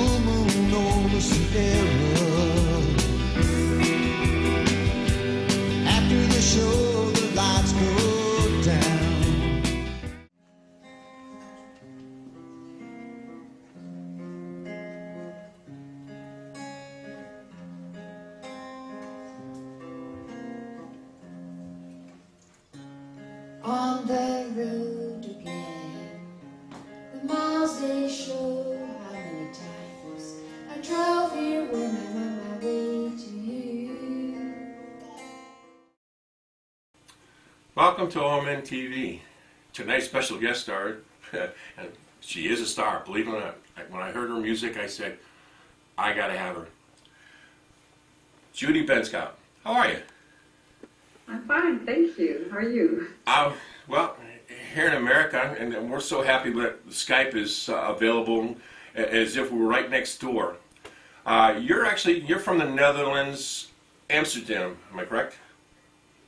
full moon on the Sierra. After the show, the lights go down. On the road again, the miles they show how many times I drove here when I'm on my way to you. Welcome to OmnTV. Tonight's special guest star, and she is a star, believe it or not. When I heard her music, I said, I gotta have her. Judy Bencott, how are you? I'm fine, thank you. How are you? Well, here in America, and we're so happy that Skype is available as if we were right next door. You're from the Netherlands, Amsterdam, am I correct?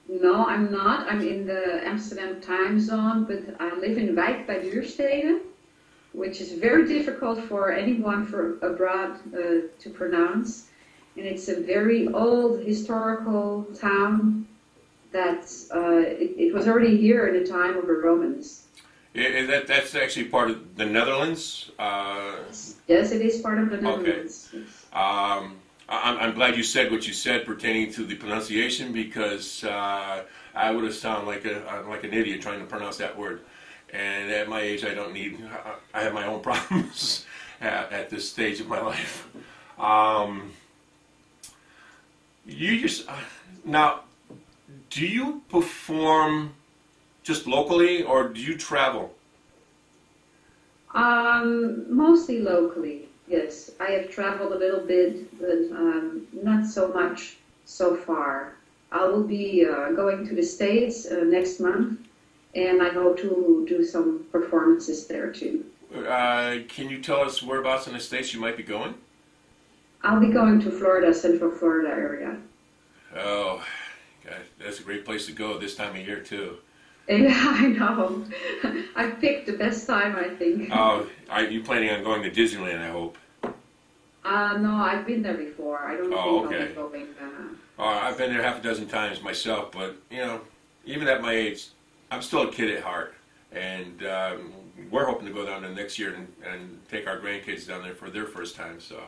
No, I'm not. I'm in the Amsterdam time zone, but I live in Wijk bij Duurstede, which is very difficult for anyone from abroad to pronounce. And it's a very old historical town that it was already here in the time of the Romans. That's actually part of the Netherlands? Yes, it is part of the Netherlands. Okay. I'm glad you said what you said pertaining to the pronunciation, because I would have sounded like an idiot trying to pronounce that word. And at my age, I have my own problems at this stage of my life. Now, do you perform just locally, or do you travel? Mostly locally, yes. I have traveled a little bit, but not so much so far. I will be going to the States next month, and I hope to do some performances there too. Can you tell us whereabouts in the States you might be going? I'll be going to Florida, Central Florida area. Oh, God, that's a great place to go this time of year too. Yeah, I know. I picked the best time, I think. Oh, are you planning on going to Disneyland, I hope? No, I've been there before. I don't think I'll be going. I've been there half a dozen times myself, but, you know, even at my age, I'm still a kid at heart. And we're hoping to go down there next year and take our grandkids down there for their first time, so.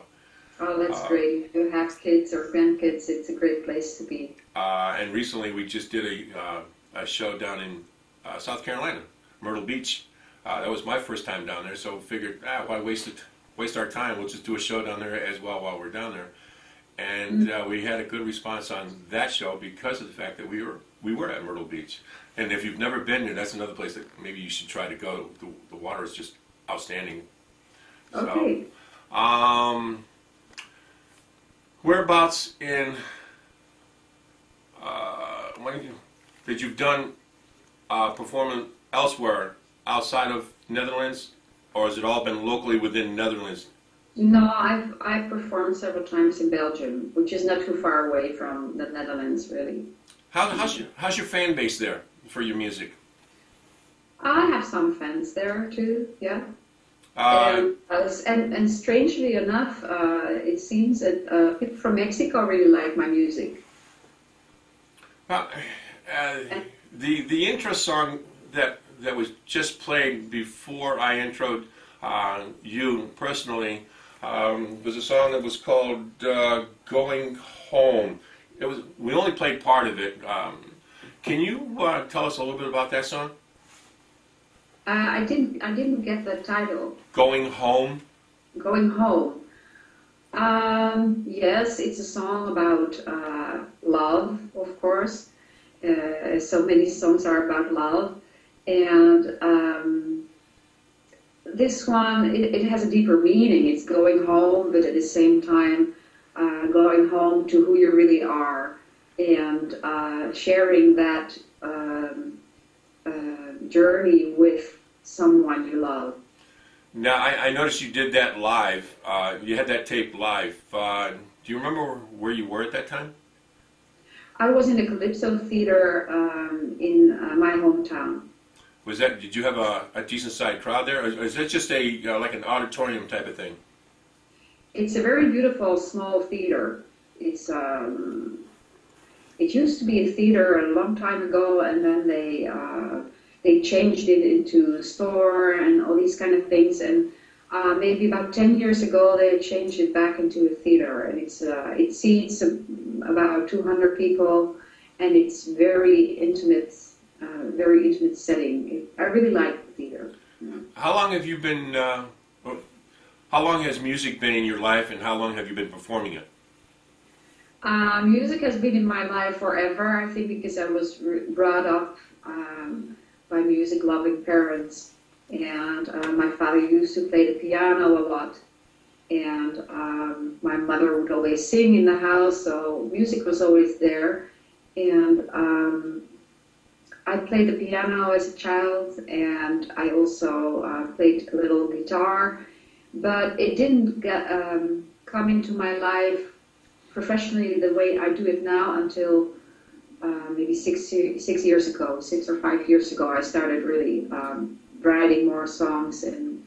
Oh, that's great. If you have kids or grandkids, it's a great place to be. And recently we just did a show down in South Carolina, Myrtle Beach. That was my first time down there, so figured, why waste our time? We'll just do a show down there as well while we're down there. And we had a good response on that show because of the fact that we were at Myrtle Beach. And if you've never been there, that's another place that maybe you should try to go. The water is just outstanding. Okay. So, whereabouts in that you've done performing elsewhere outside of Netherlands, or has it all been locally within Netherlands? No, I've performed several times in Belgium, which is not too far away from the Netherlands, really. How's your fan base there for your music? I have some fans there too, yeah. And strangely enough, it seems that people from Mexico really like my music. The intro song that was just played before I introed you personally was a song that was called "Going Home." We only played part of it. Can you tell us a little bit about that song? I didn't get the title. Going Home. Going Home. Yes, it's a song about love, of course. So many songs are about love, and this one it has a deeper meaning. It's going home, but at the same time going home to who you really are, and sharing that journey with someone you love. Now, I noticed you did that live. You had that tape live. Do you remember where you were at that time? I was in the Calypso Theater in my hometown. Was that? Did you have a decent sized crowd there, or is that just like an auditorium type of thing? It's a very beautiful small theater. It's it used to be a theater a long time ago, and then they changed it into a store and all these kind of things. And maybe about 10 years ago, they changed it back into a theater, and it seats about 200 people, and it's very intimate setting. I really like the theater. How long have you been? How long has music been in your life, and how long have you been performing it? Music has been in my life forever, I think, because I was brought up by music-loving parents. And my father used to play the piano a lot. And my mother would always sing in the house, so music was always there. And I played the piano as a child, and I also played a little guitar. But it didn't come into my life professionally the way I do it now until maybe 6 years ago, 6 or 5 years ago. I started really writing more songs and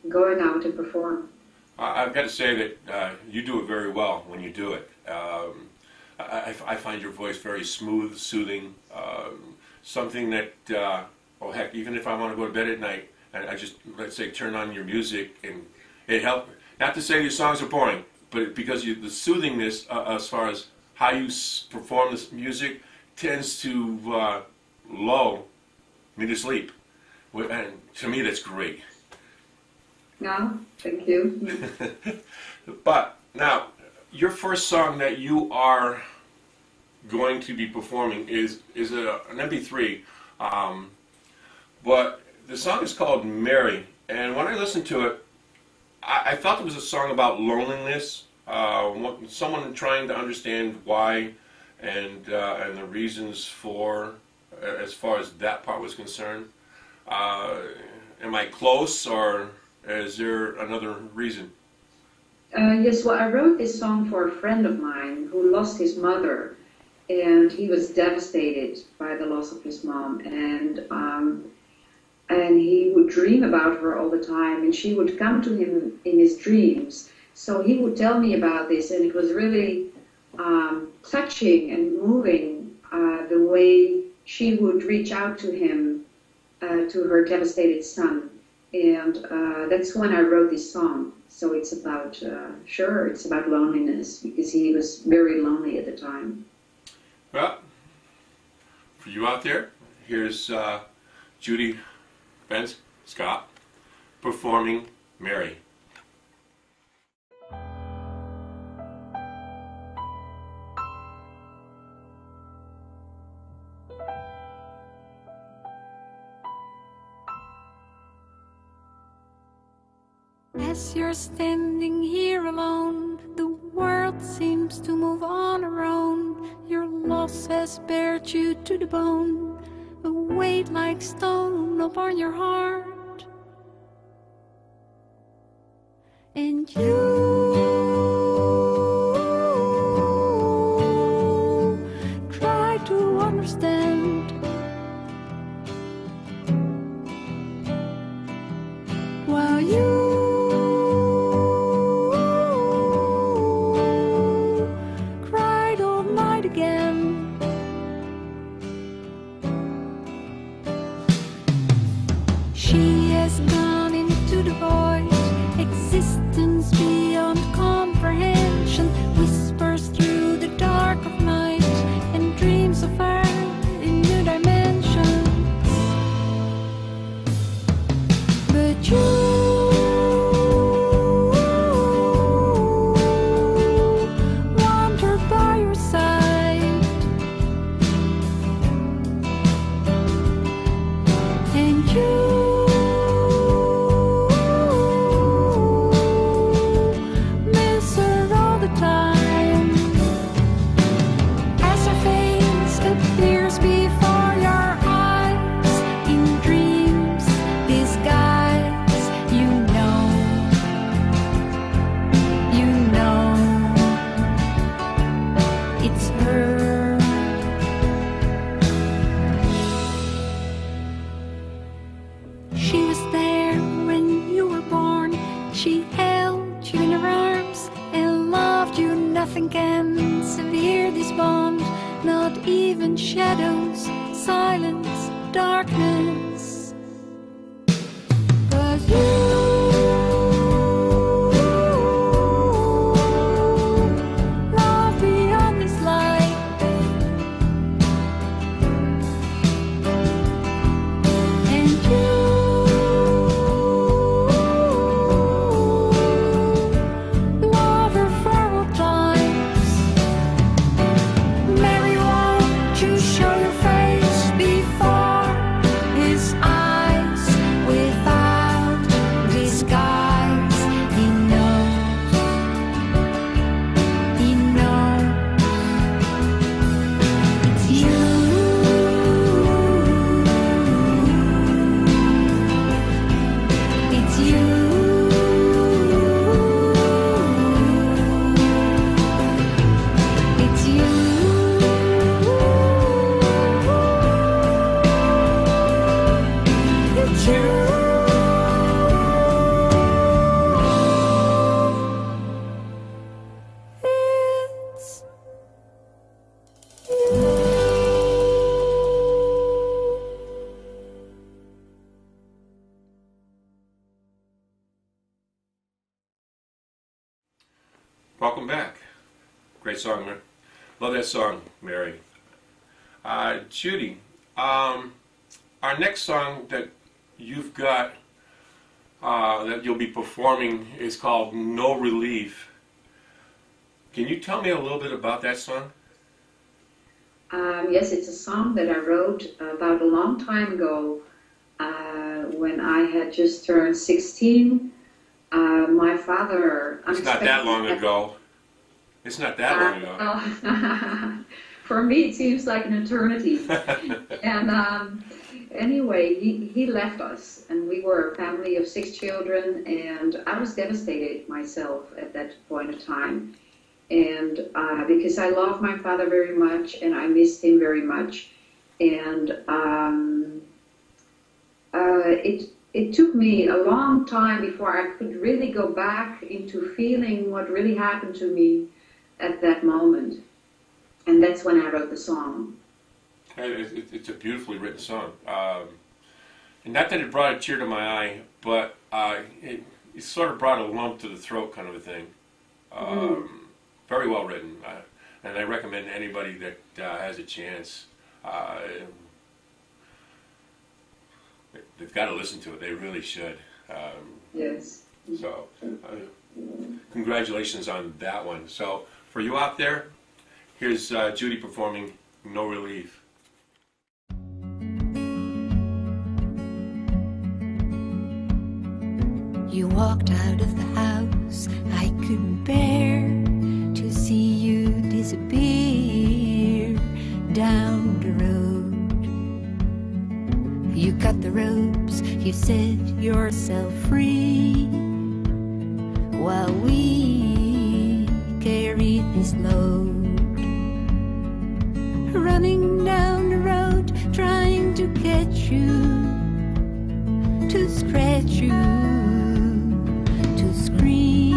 going out and perform. I've got to say that you do it very well when you do it. I find your voice very smooth, soothing, something that, oh heck, even if I want to go to bed at night, I just, let's say, turn on your music, and it helps. Not to say your songs are boring, but because the soothingness, as far as how you perform this music, tends to lull me to sleep. And to me, that's great. No, thank you. But now, your first song that you are going to be performing is an MP3, but the song is called Mary, and when I listened to it, I felt it was a song about loneliness, someone trying to understand why and the reasons for, as far as that part was concerned. Am I close, or is there another reason? Yes, well, I wrote this song for a friend of mine who lost his mother, and he was devastated by the loss of his mom, and he would dream about her all the time, and she would come to him in his dreams. So he would tell me about this, and it was really touching and moving, the way she would reach out to him, to her devastated son. And that's when I wrote this song. So it's about, it's about loneliness, because he was very lonely at the time. Well, for you out there, here's Judy Bencott performing Mary. As you're standing here alone, the world seems to move on her own. Your loss has bared you to the bone, a weight like stone upon your heart. And you try to understand while you existence beyond Nothing can sever this bond, not even shadows, silence, darkness. But you love beyond this light, and you love her for all times. Mary, won't you show your face before his eyes without disguise? He knows, he knows. It's you, it's you, it's you. It's you. It's Welcome back. Great song, man. Love that song, Mary. Judy, our next song that you've got that you'll be performing is called No Relief. Can you tell me a little bit about that song? Yes, it's a song that I wrote about a long time ago when I had just turned 16. My father... It's not that long ago. It's not that long ago. For me, it seems like an eternity. And anyway, he left us, and we were a family of 6 children, and I was devastated myself at that point of time. And because I loved my father very much, and I missed him very much. And it took me a long time before I could really go back into feeling what really happened to me at that moment. And that's when I wrote the song. It's a beautifully written song. And not that it brought a tear to my eye, but it sort of brought a lump to the throat kind of a thing. Very well written. And I recommend anybody that has a chance, they've got to listen to it. They really should. Yes. So, congratulations on that one. So, for you out there, here's Judy performing No Relief. You walked out of the house, I couldn't bear to see you disappear down the road. You cut the ropes, you set yourself free, while we carried this load. Running down the road, trying to catch you, to scratch you, to scream,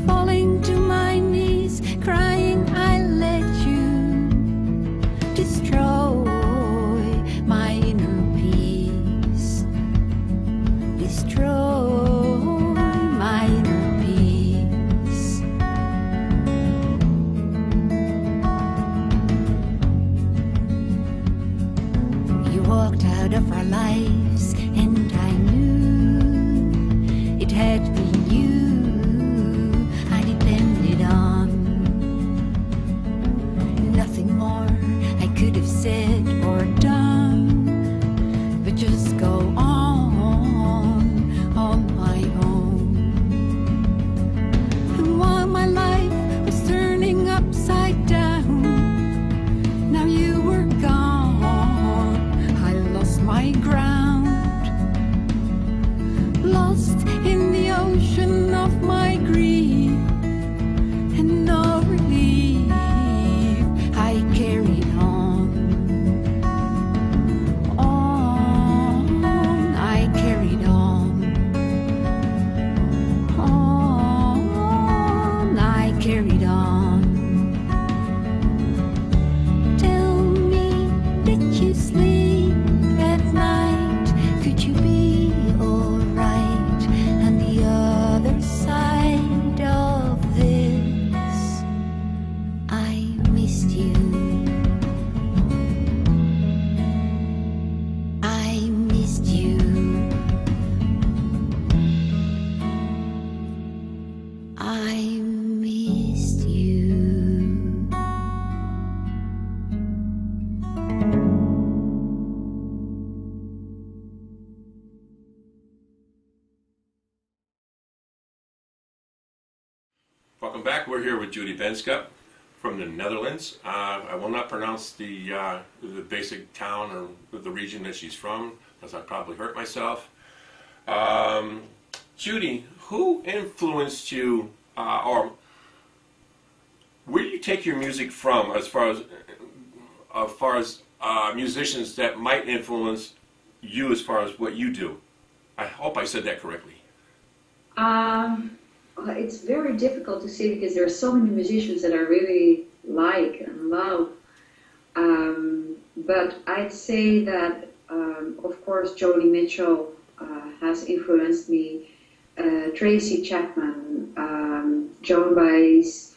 falling to my knees, crying I let you destroy my inner peace, destroy my inner peace. You walked out of our lives, and I knew it had been you I depended on. Nothing more I could have said or done, but just go on my own. And while my life was turning upside down, now you were gone, I lost my ground, lost in the ocean. I missed you. Welcome back. We're here with Judy Bencott from the Netherlands. I will not pronounce the basic town or the region that she's from, because I'd probably hurt myself. Judy, who influenced you, or where do you take your music from, as far as musicians that might influence you as far as what you do? I hope I said that correctly. It's very difficult to say because there are so many musicians that I really like and love. But I'd say that, of course, Joni Mitchell has influenced me. Tracy Chapman, Joan Baez,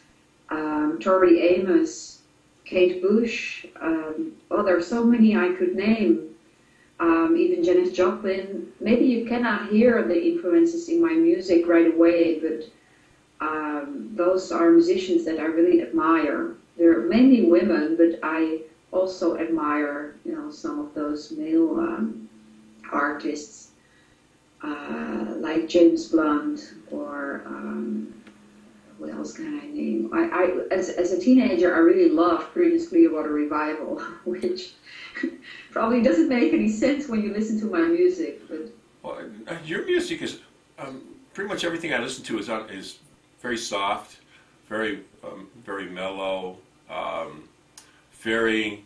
Tori Amos, Kate Bush. There are so many I could name. Even Janis Joplin. Maybe you cannot hear the influences in my music right away, but those are musicians that I really admire. There are mainly women, but I also admire, some of those male artists, like James Blunt, or what else can I name? As a teenager, I really loved Creedence Clearwater Revival, which probably doesn't make any sense when you listen to my music. But Well, your music is pretty much everything I listen to is very soft, very mellow, very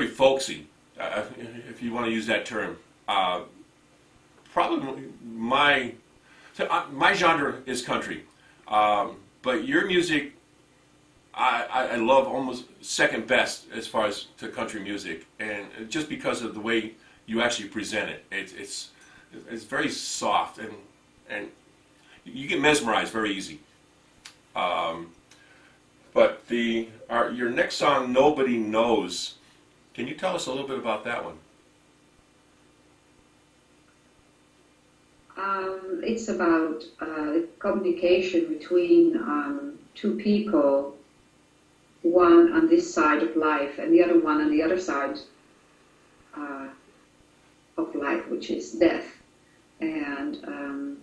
folksy, if you want to use that term. Probably my genre is country, but your music I love almost second best as far as to country music, and just because of the way you actually present it. It's very soft, and you get mesmerized very easy. But your next song, Nobody Knows, can you tell us a little bit about that one? It's about communication between two people, one on this side of life and the other one on the other side of life, which is death. And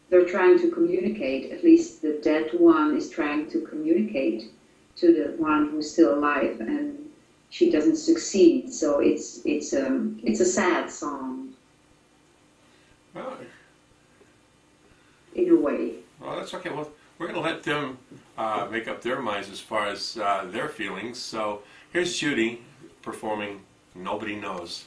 they're trying to communicate, at least the dead one is trying to communicate to the one who's still alive, and she doesn't succeed. So it's a sad song. Well, in a way. Well, that's okay. Well, we're going to let them make up their minds as far as their feelings. So here's Judy performing Nobody Knows.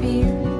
Fear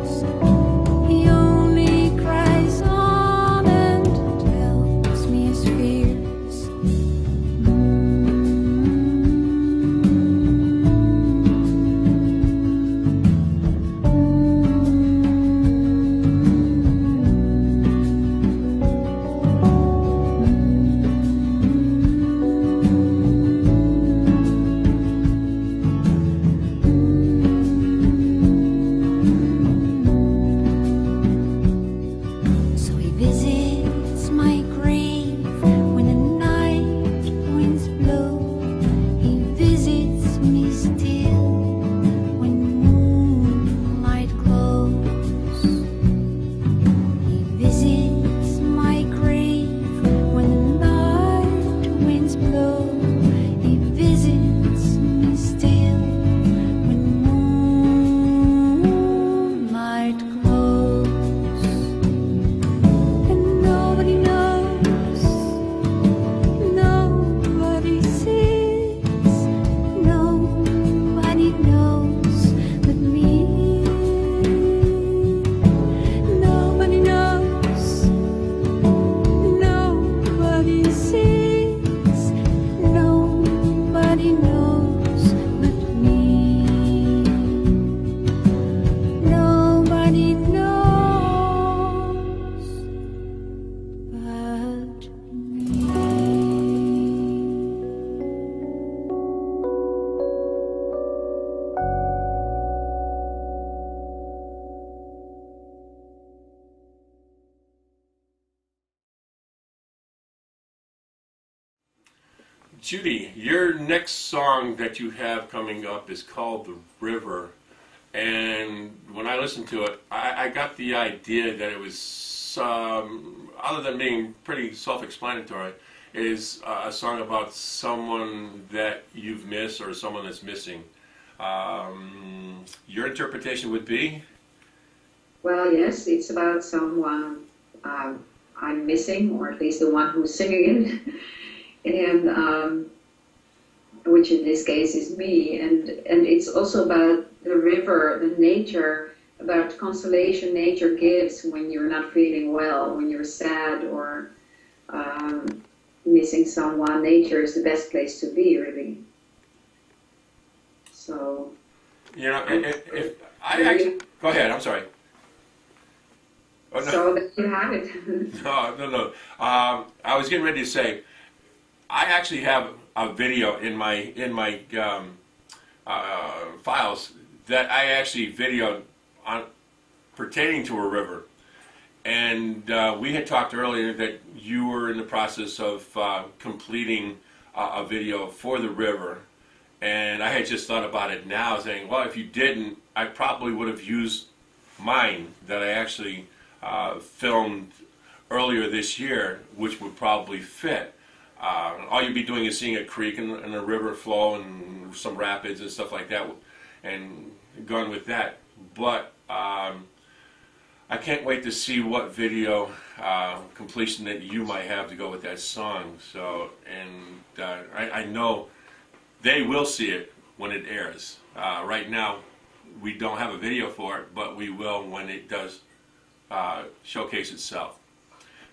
Judy, your next song that you have coming up is called The River. And when I listened to it, I got the idea that it was, other than being pretty self-explanatory, is a song about someone that you've missed or someone that's missing. Your interpretation would be? Well, yes, it's about someone I'm missing, or at least the one who's singing it. And which in this case is me, and it's also about the river, the nature, about consolation nature gives when you're not feeling well, when you're sad or missing someone. Nature is the best place to be, really. So, You know, if I actually, go ahead, I'm sorry. Oh, no. So that you have it. No. I was getting ready to say, I actually have a video in my files that I actually videoed on pertaining to a river, and we had talked earlier that you were in the process of completing a video for the river, and I had just thought about it now, saying, well, if you didn't, I probably would have used mine that I actually filmed earlier this year, which would probably fit. All you'd be doing is seeing a creek and a river flow and some rapids and stuff like that, and gone with that. But I can't wait to see what video completion that you might have to go with that song. So, and I know they will see it when it airs. Right now, we don't have a video for it, but we will when it does showcase itself.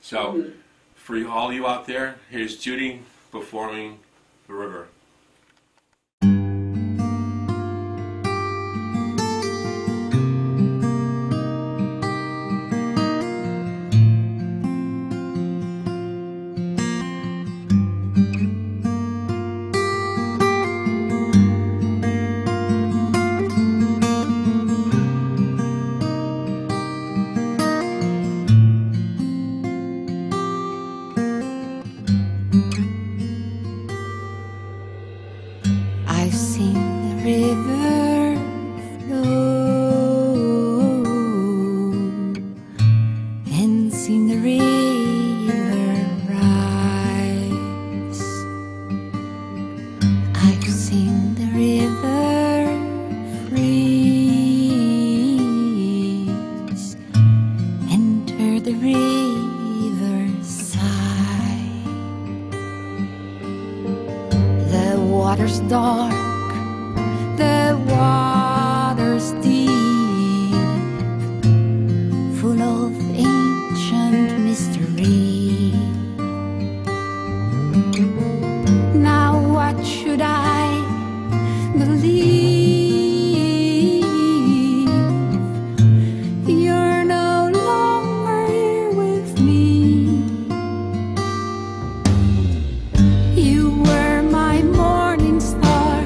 So, for all you out there, here's Judy performing The River. I've seen the river flow and seen the river rise. I've seen the river freeze and heard the river sigh. The water's dark, the water's deep, full of ancient mystery. Now what should I believe? You're no longer here with me. You were my morning star,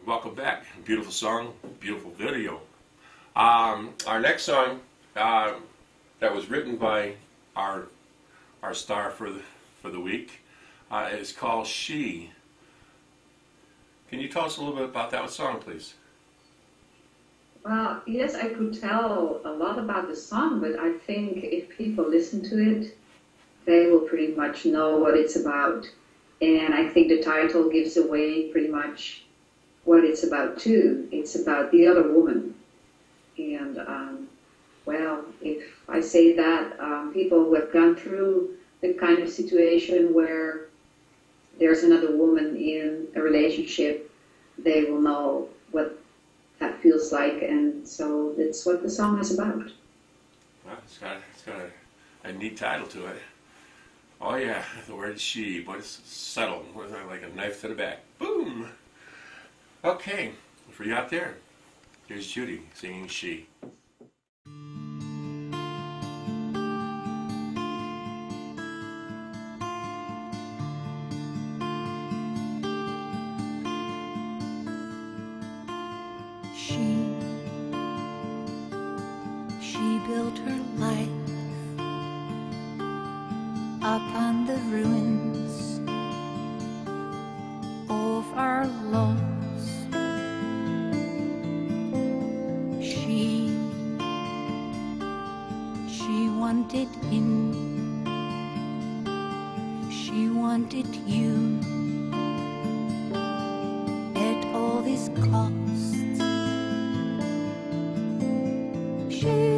welcome back. Beautiful song, beautiful video. Our next song that was written by our star for the week is called She. Can you tell us a little bit about that song, please? Well, yes, I could tell a lot about the song, but I think if people listen to it, they will pretty much know what it's about. And I think the title gives away pretty much what it's about too. It's about the other woman. And, well, if I say that, people who have gone through the kind of situation where there's another woman in a relationship, they will know what that feels like, and so that's what the song is about. Well, it's got a neat title to it. Oh yeah, the word she, but it's subtle, like a knife to the back. Boom! Okay, for you out there, here's Judy singing She. She built her life upon the ruins of our loss. She wanted in, she wanted you at all these costs. She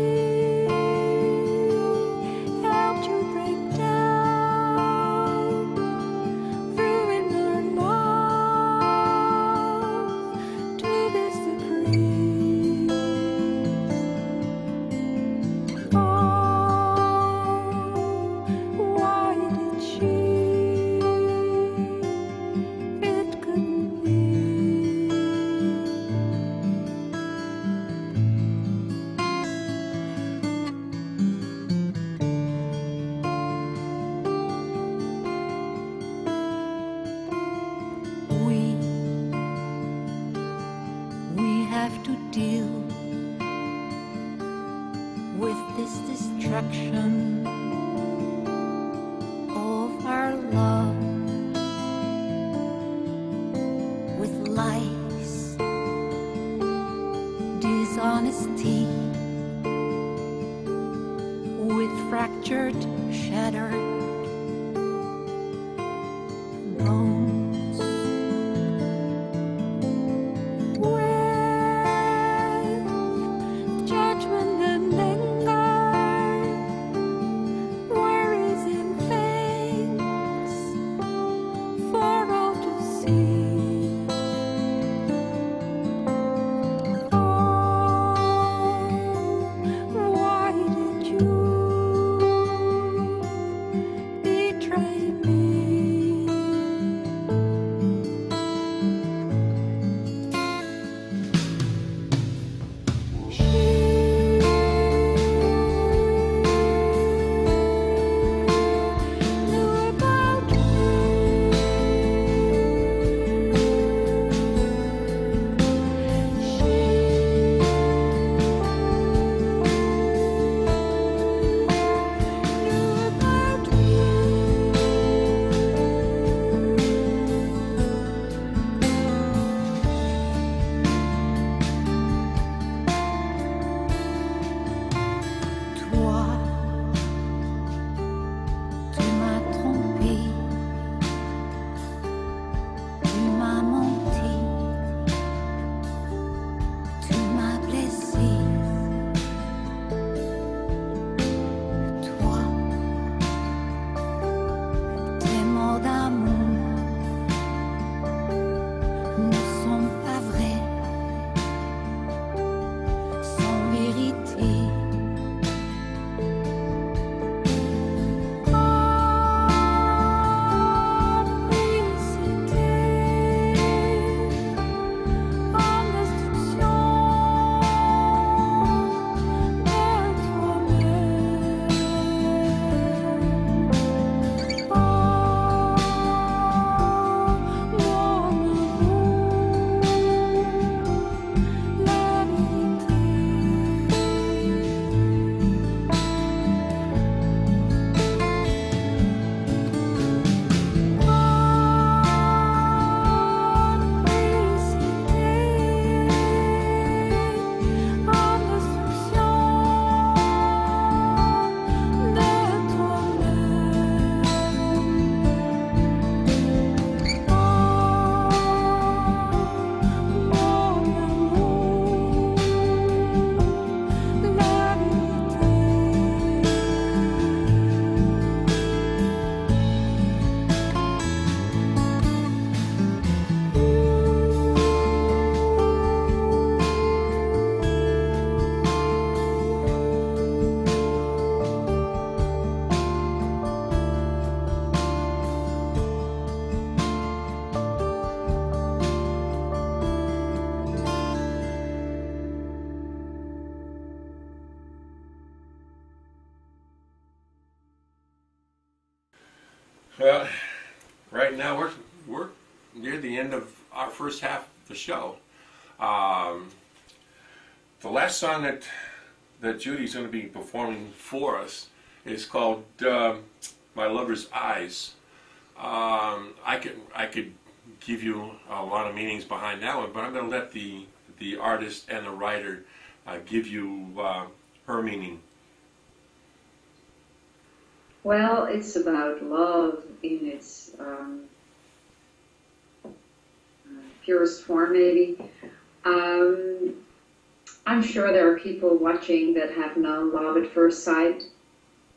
of our love, with lies, dishonesty, with fractured, shattered bones, with judgment and anger. Well, right now we're near the end of our first half of the show. The last song that Judy's going to be performing for us is called "My Lover's Eyes." I could give you a lot of meanings behind that one, but I'm going to let the artist and the writer give you her meaning. Well, it's about love in its purest form, maybe. I'm sure there are people watching that have known love at first sight,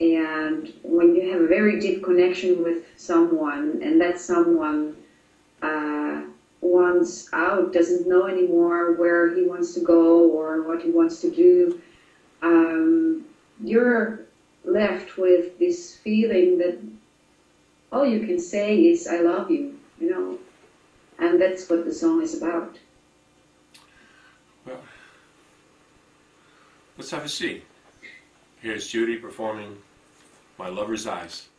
and when you have a very deep connection with someone, and that someone wants out, doesn't know anymore where he wants to go or what he wants to do, you're left with this feeling that all you can say is, I love you, you know, and that's what the song is about. Well, let's have a seat. Here's Judy performing My Lover's Eyes.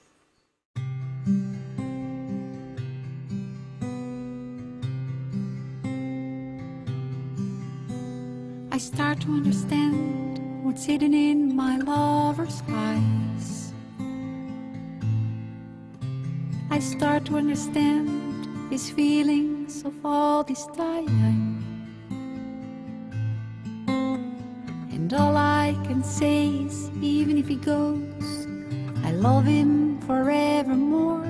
I start to understand what's hidden in my lover's eyes. I start to understand his feelings of all this time. And all I can say is, even if he goes, I love him forevermore.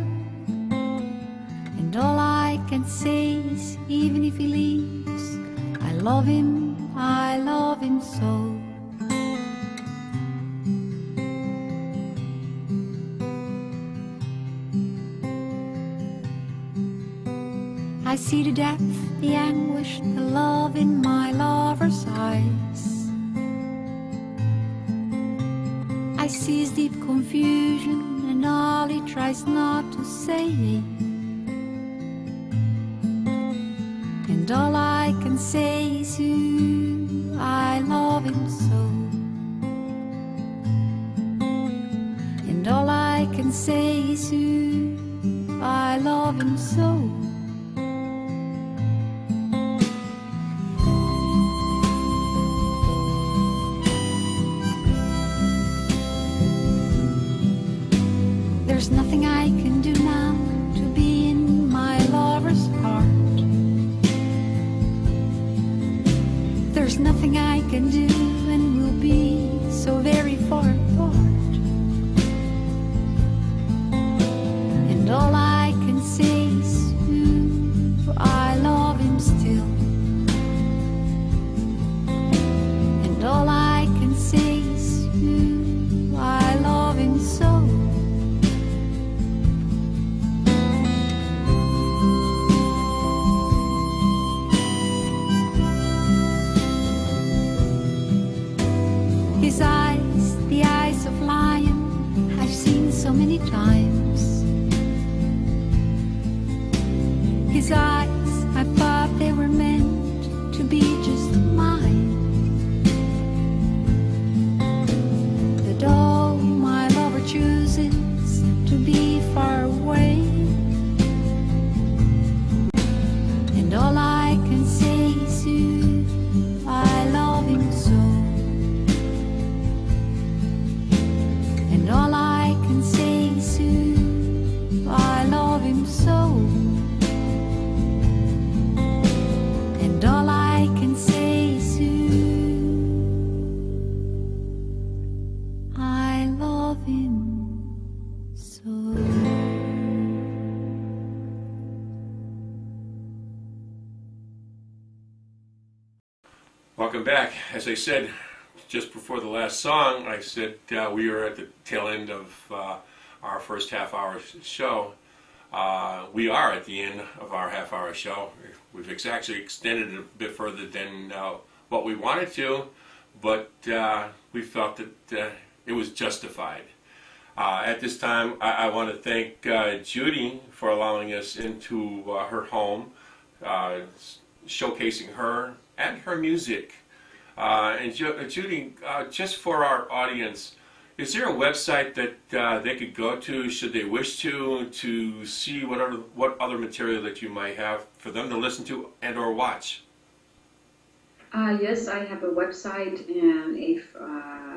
And all I can say is, even if he leaves, I love him so. I see the depth, the anguish, the love in my lover's eyes. I see his deep confusion and all he tries not to say. And all I can say is, I love him so. And all I can say is, I love him so. There's nothing I can do now to be in my lover's heart. There's nothing I can do, and we'll be so very far apart. And all I can say is, I love him still. And all I can say is, I love him so. His eyes, the eyes of lion, I've seen so many times. His eyes, I thought they were meant to be just mine. But oh, my lover chooses to be far away. And all I can say is, I love him so. And all I can say is, I love him so. And all I can say is, I love him so. Welcome back. As I said just before the last song, I said we are at the tail end of our first half-hour show. We are at the end of our half-hour show. We've actually extended it a bit further than what we wanted to, but we felt that it was justified. At this time, I want to thank Judy for allowing us into her home, showcasing her and her music. And Judy, just for our audience, Is there a website that they could go to, should they wish to see what other material that you might have for them to listen to and or watch? Yes, I have a website, and if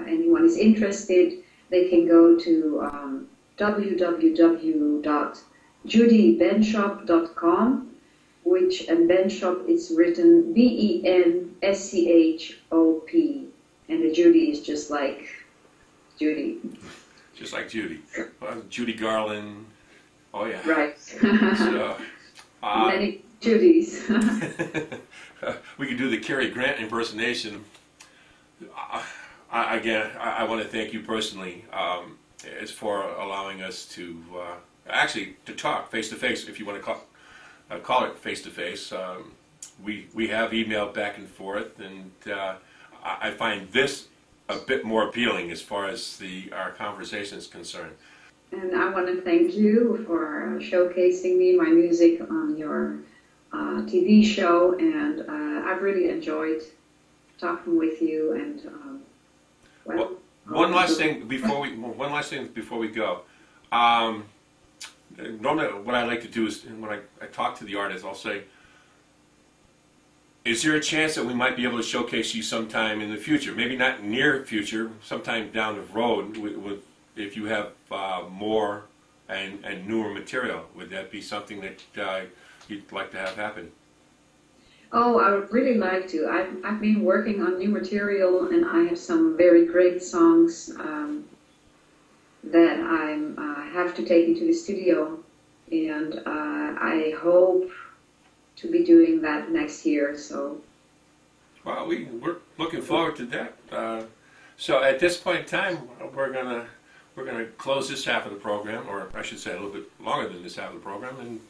anyone is interested, they can go to www.judybenschop.com, and Benschop is written B-E-N-S-C-H-O-P, and the Judy is just like Judy. Just like Judy. Judy Garland. Oh, yeah. Right. So, many Judys. we could do the Cary Grant impersonation. I want to thank you personally as for allowing us to to talk face to face, if you want to call it face to face. We have emailed back and forth, and I find this a bit more appealing as far as our conversation is concerned. And I want to thank you for showcasing me, my music on your TV show, and I've really enjoyed talking with you. And one last thing before we go. Normally, what I like to do is when I talk to the artist, I'll say, is there a chance that we might be able to showcase you sometime in the future? Maybe not near future, sometime down the road, if you have more and newer material. Would that be something that you'd like to have happen? Oh, I would really like to. I've been working on new material, and I have some very great songs that I have to take into the studio, and I hope to be doing that next year. So, well, we're looking forward to that. So at this point in time, we're gonna close this half of the program, or I should say a little bit longer than this half of the program, and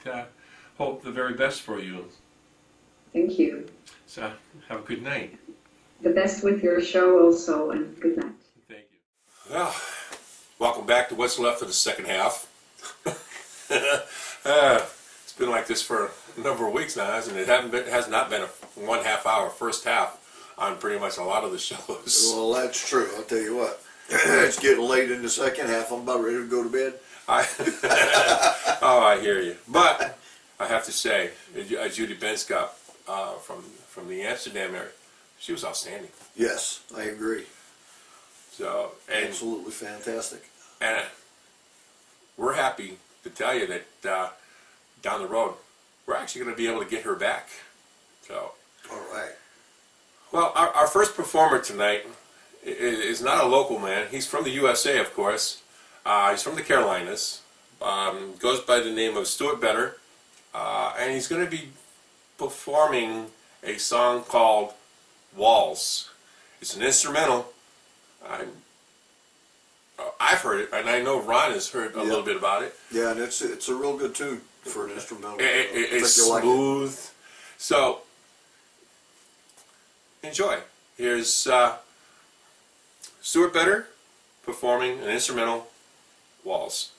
hope the very best for you. Thank you. So have a good night. The best with your show also, and good night. Thank you. Well, welcome back to what's left of the second half. It's been like this for a number of weeks now, hasn't it? It has not been a 1/2 hour first half on pretty much a lot of the shows. Well, that's true. I'll tell you what. It's getting late in the second half. I'm about ready to go to bed. Oh, I hear you. But I have to say, Judy Bencott from the Amsterdam area, she was outstanding. Yes, I agree. So absolutely fantastic. And we're happy to tell you that down the road, we're actually going to be able to get her back. So, all right. Well, our first performer tonight is not a local man. He's from the USA, of course. He's from the Carolinas. Goes by the name of Stuart, and he's going to be performing a song called Walls. It's an instrumental. I've heard it, and I know Ron has heard a little bit about it. Yeah, and it's a real good tune for an instrumental. It's smooth. Like it. So, enjoy. Here's Stuart performing an instrumental, Walls.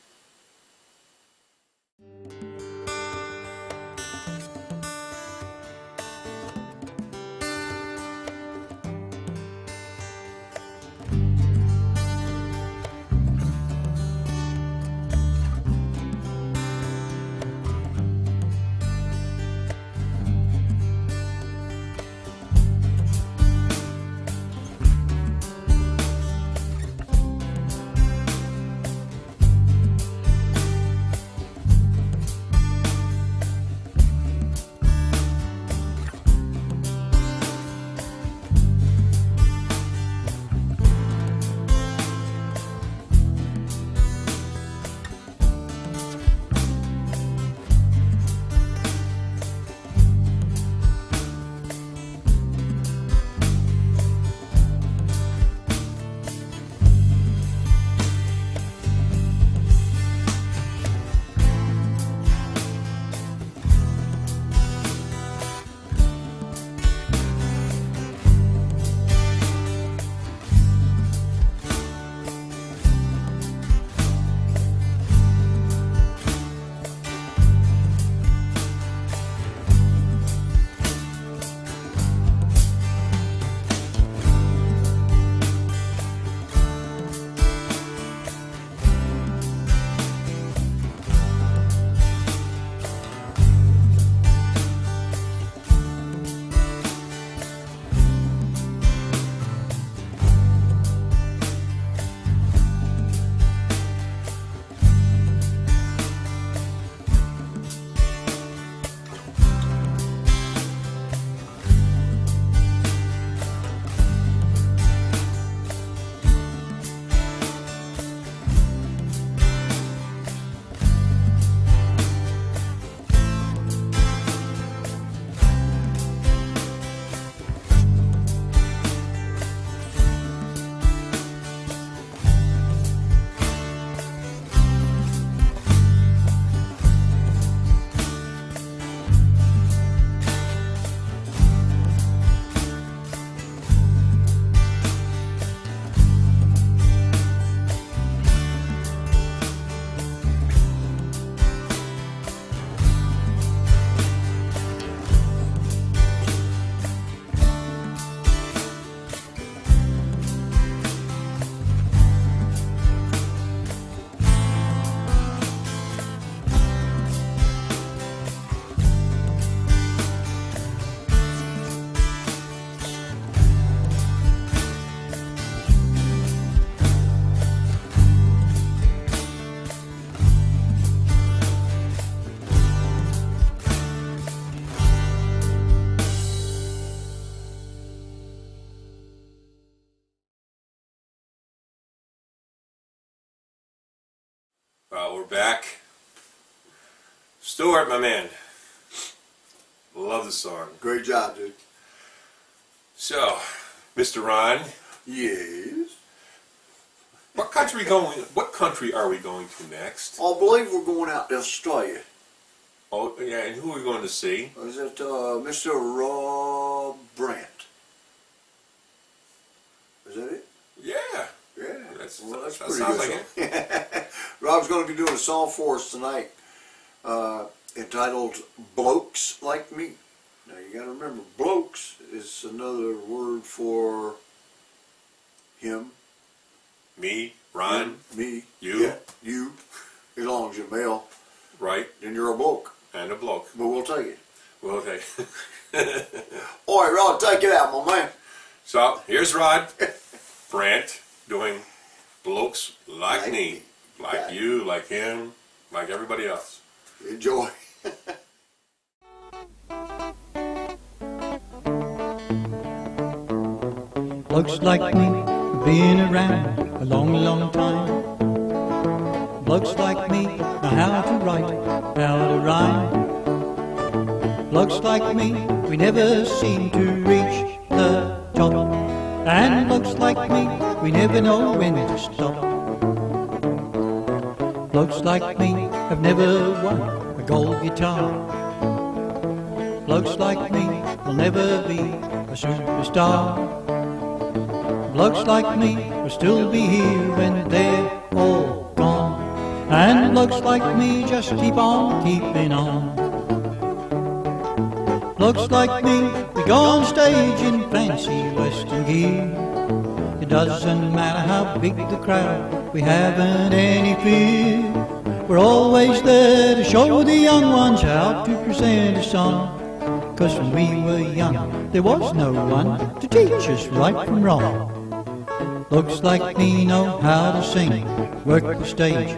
We're back. Stuart, my man. Love the song. Great job, dude. So, Mr. Ron, Yes. what country are we going to next? I believe we're going out to Australia. Oh, yeah, and who are we going to see? Is it Mr. Rob Brandt? Is that it? Yeah. Yeah. That's That pretty sounds like it. Rob's going to be doing a song for us tonight entitled Blokes Like Me. Now you got to remember, blokes is another word for him. Me, Ron, Me. you. Yeah, you. As long as you're male, right, then you're a bloke. and a bloke. But we'll take it. Well, okay. All right, Rod, take it out, my man. So, here's Rod Brandt doing Blokes Like Me. Like Got it. you, like him, like everybody else. Enjoy. Blokes like me have been around a long, long time. Blokes like me know how to write, how to rhyme. Blokes like me, we never seem to reach the top. And blokes like me, we never know when to stop. Blokes like me have never won a gold guitar. Blokes like me will never be a superstar. Blokes like me will still be here when they're all gone. And blokes like me just keep on keeping on. Blokes like me, we go on stage in fancy western gear. It doesn't matter how big the crowd, we haven't any fear. We're always there to show the young ones how to present a song. 'Cause when we were young, there was no one to teach us right from wrong. Blokes like me know how to sing, work the stage.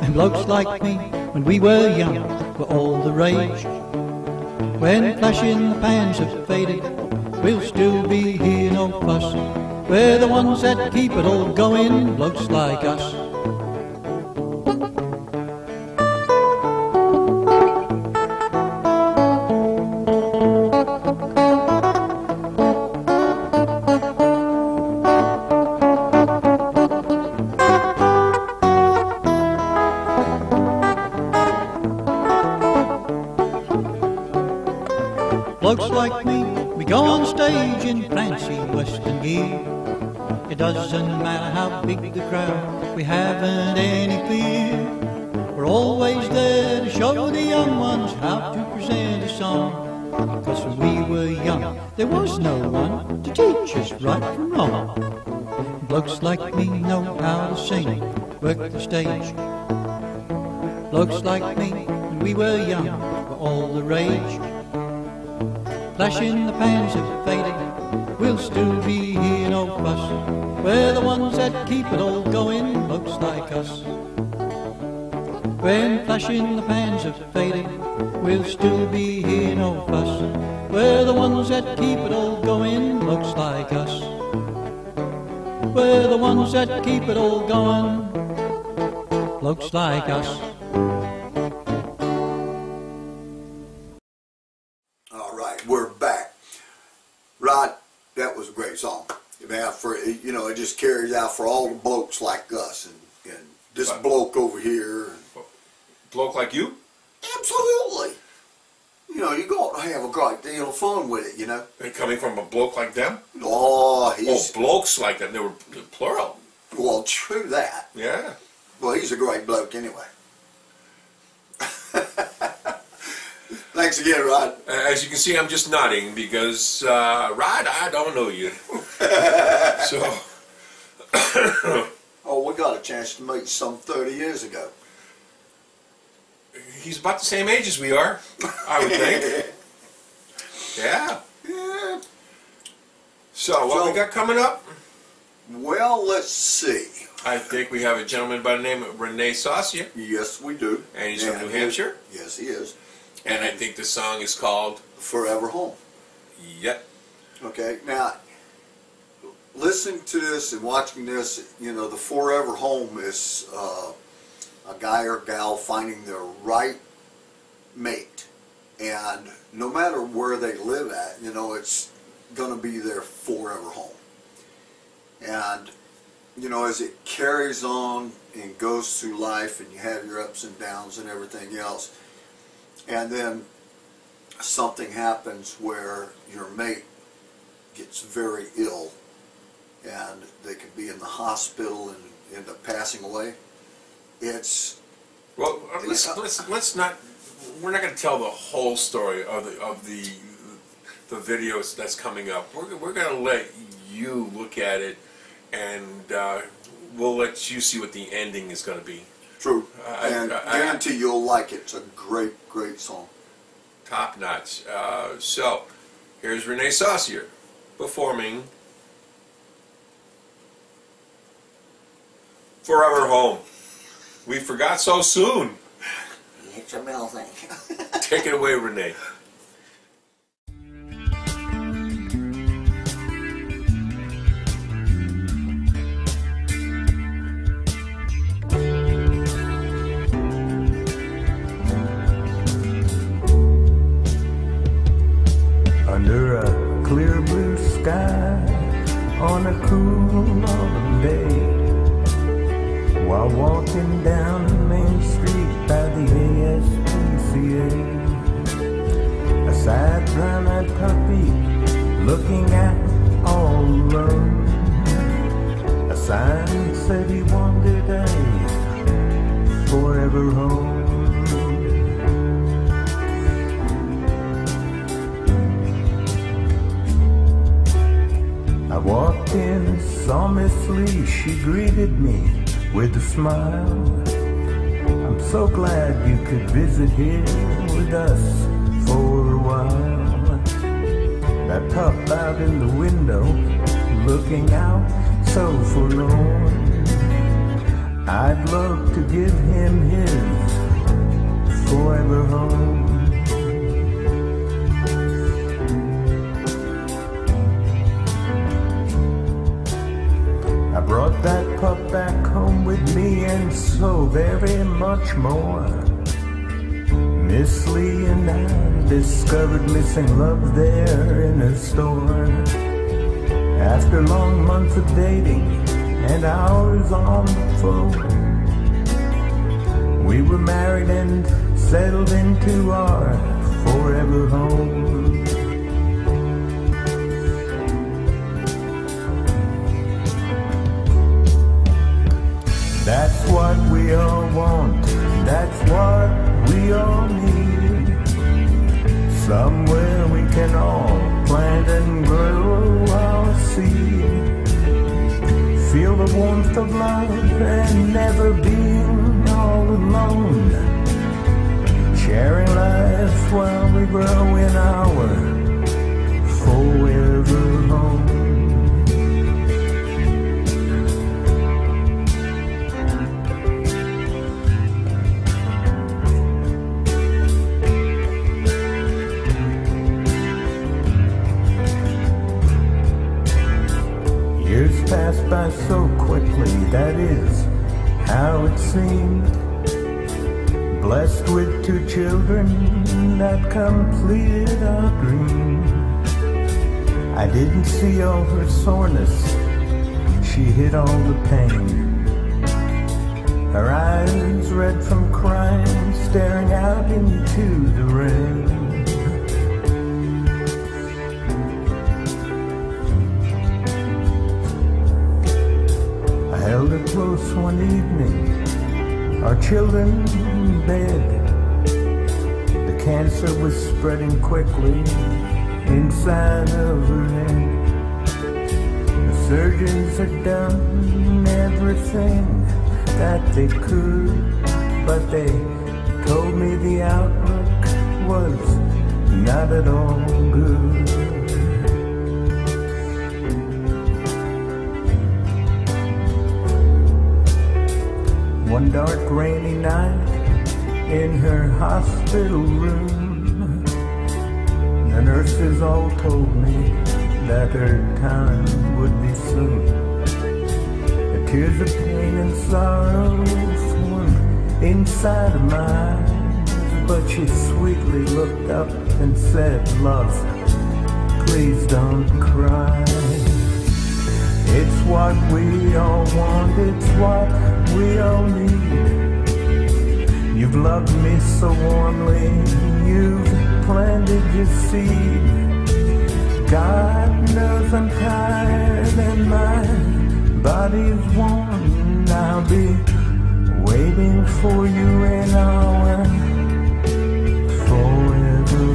And blokes like me, when we were young, were all the rage. When flash in the pans have faded, we'll still be here, no fuss. We're the ones that keep it all going, blokes like us. Blokes like me, we go on stage in fancy western gear. It doesn't matter how big the crowd, we haven't any fear. We're always there to show the young ones how to present a song. 'Cause when we were young, there was no one to teach us right from wrong. Blokes like me know how to sing, work the stage. Blokes like me, when we were young, were all the rage. Flash in the pans have faded, we'll still be here, no fuss. We're the ones that keep it all going, looks like us. When flash in the pans have faded, we'll still be here, no fuss. We're the ones that keep it all going, looks like us. We're the ones that keep it all going, looks like us. We're back. Rod, that was a great song. Man, it just carries out for all the blokes like us and this bloke over here. Bloke like you? Absolutely. You're going to have a great deal of fun with it, And coming from a bloke like them? Oh, blokes like that. They were plural. Well, true that. Yeah. Well, he's a great bloke anyway. Thanks again, Rod. As you can see, I'm just nodding because, Rod, I don't know you. So. Oh, we got a chance to meet some 30 years ago. He's about the same age as we are, I would think. Yeah. Yeah. So, what we got coming up? Well, let's see. I think we have a gentleman by the name of Rene Saucier. Yes, we do. And he's from New Hampshire. Yes, he is. And I think the song is called Forever Home. Yep. Okay, now, listening to this and watching this, the Forever Home is a guy or gal finding their right mate, and no matter where they live at, you know, it's going to be their forever home. And you know, as it carries on and goes through life, and you have your ups and downs and everything else, and then something happens where your mate gets very ill, and they could be in the hospital and end up passing away. It's well. Let's not. We're not going to tell the whole story of the videos that's coming up. We're going to let you look at it, and we'll let you see what the ending is going to be. True, and I guarantee you'll like it. It's a great, great song. Top notch. So, here's Rene Saucier performing Forever Home. We forgot so soon. It's a middle thing. Take it away, Renee. Under a clear blue sky on a cool autumn day, while walking down Main Street by the ASPCA, a sad brown-eyed puppy looking out all alone. A sign said he wanted a forever home. I walked in, saw Miss Lee, she greeted me with a smile. I'm so glad you could visit here with us for a while. I pup out in the window, looking out so forlorn. I'd love to give him his forever home. I brought that pup back home with me, and so very much more. Miss Lee and I discovered missing love there in a store. After long months of dating and hours on the phone, we were married and settled into our forever home. That's what we all want, that's what we all need. Somewhere we can all plant and grow our seed. Feel the warmth of love and never being all alone. Sharing life while we grow in our forever home. Years pass by so quickly, that is how it seemed. Blessed with 2 children that completed our dream. I didn't see all her soreness, she hid all the pain. Her eyes red from crying, staring out into the rain. Held her close one evening, our children in bed. The cancer was spreading quickly inside of her head. The surgeons had done everything that they could, but they told me the outlook was not at all good. One dark rainy night in her hospital room, the nurses all told me that her time would be soon. The tears of pain and sorrow formed inside of mine. But she sweetly looked up and said, love, please don't cry. It's what we all want, it's what we all need. You've loved me so warmly, you've planted your seed. God knows I'm tired and my body's worn. I'll be waiting for you in our forever.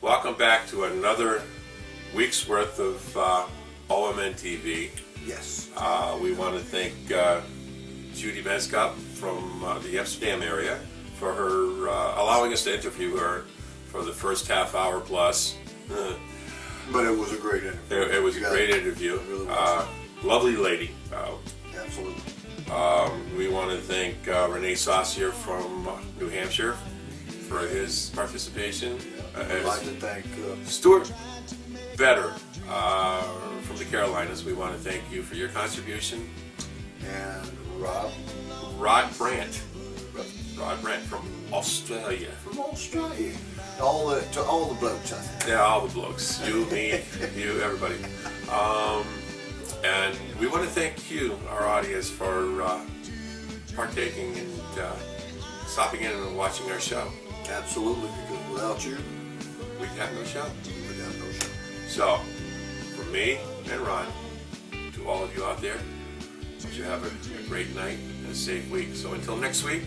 Welcome back to another week's worth of OmnTV. Yes. We want to thank Judy Bencott from the Amsterdam area for her allowing us to interview her for the first half hour plus. But it was a great interview. It was a great interview. It really was. Lovely lady. Absolutely. We want to thank Rene Saucier from New Hampshire for his participation. I'd like to thank Stuart from the Carolinas. We want to thank you for your contribution. and Rob Brandt. Rod Brandt from Australia. from Australia. To all the blokes out there. Yeah, all the blokes. You, me, you, everybody. And we want to thank you, our audience, for partaking and stopping in and watching our show. Absolutely, because without you, We'd have no show. we'd have no show. So, from me and Ron, to all of you out there, hope you have a great night and a safe week. So until next week,